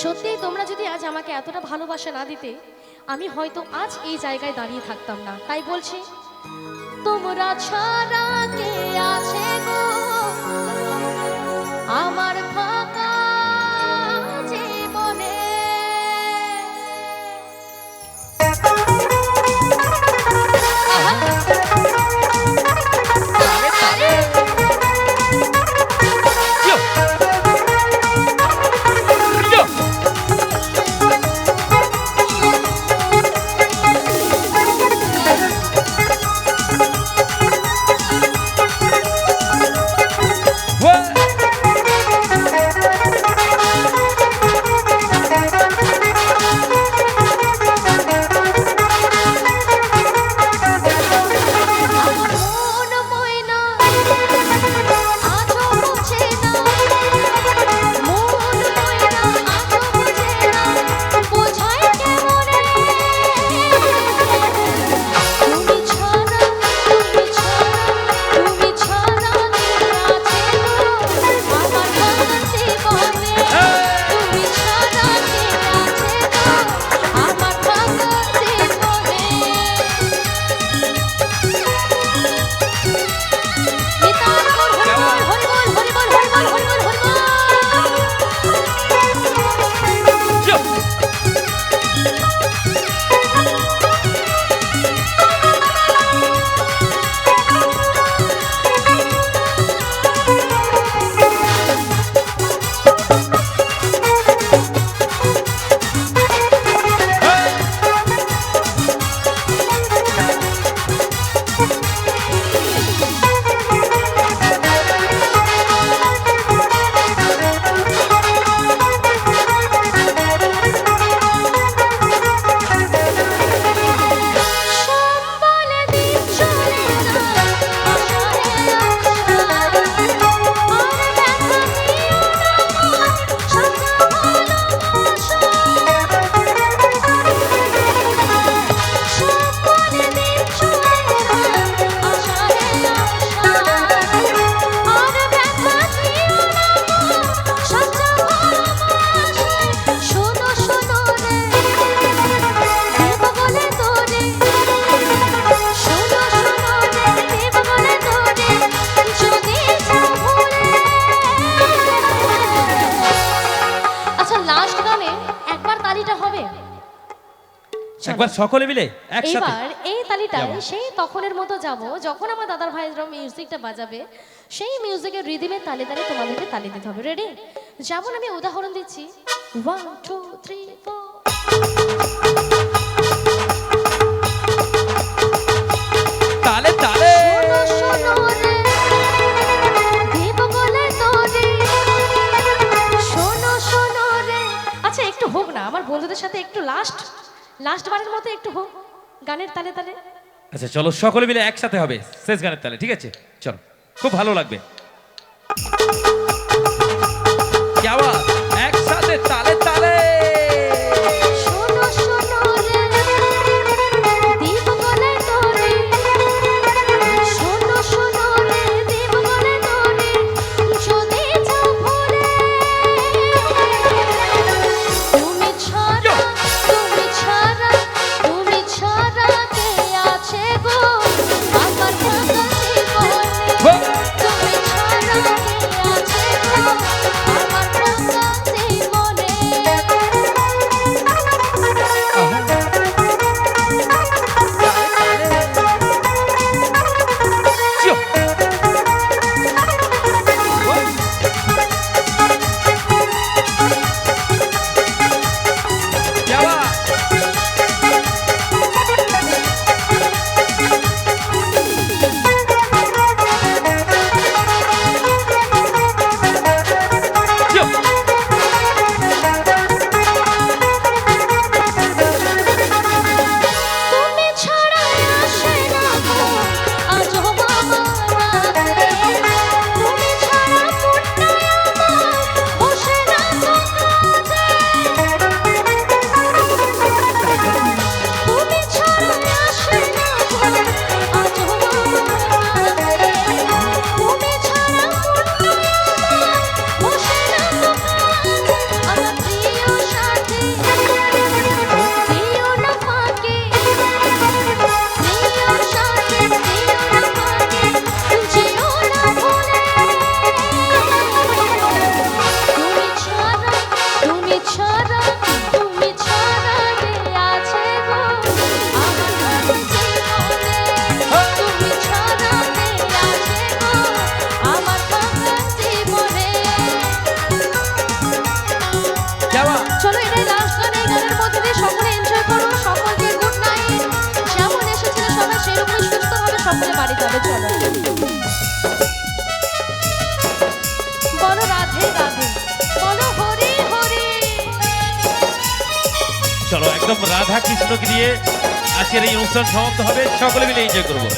সত্যি তোমরা যদি আজ আমাকে এতটা ভালোবাসা না দিতে, আমি হয়তো আজ এই জায়গায় দাঁড়িয়ে থাকতাম না। তাই বলছি, তোমরা ছাড়া কে আছে গো আমার ফাঁকা জীবনে। একবার সকলে মিলে একসাথে এবার এই তালিটায় সেই তখনের মতো যাব যখন আমার দাদার ভাইরা মিউজিকটা বাজাবে, সেই মিউজিকের রিদিমে তালে তালে তোমাদেরকে তালি দিতে হবে। রেডি? যেমন আমি উদাহরণ দিচ্ছি, 1 2 3 4। তালে তালে আচ্ছা একটু হোক না আমার বন্ধুদের সাথে, একটু লাস্ট বারের মতো একটু হোক গানের তালে তালে। আচ্ছা চলো সকলে মিলে একসাথে হবে শেষ গানের তালে, ঠিক আছে? চলো, খুব ভালো লাগবে। क्या बात, একসাথে তালে তালে। আমার এটাই লাস্ট গান, এই গানের মধ্যে দিয়ে সকলে এনজয় করো, সকলকে গুড নাইট। যেমন এসেছিল সবাই সেরকমই সুস্থভাবে সকলে বাড়ি যাবে। চলো বলো রাধে রাধে, বলো হরি হরি। চলো একদম রাধা কৃষ্ণকে দিয়ে আজকের এই অনুষ্ঠান সমাপ্ত হবে, সকলে মিলে এনজয় করবো।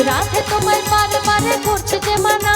রাধে তোমায় বারে বারে করছে যে মানা।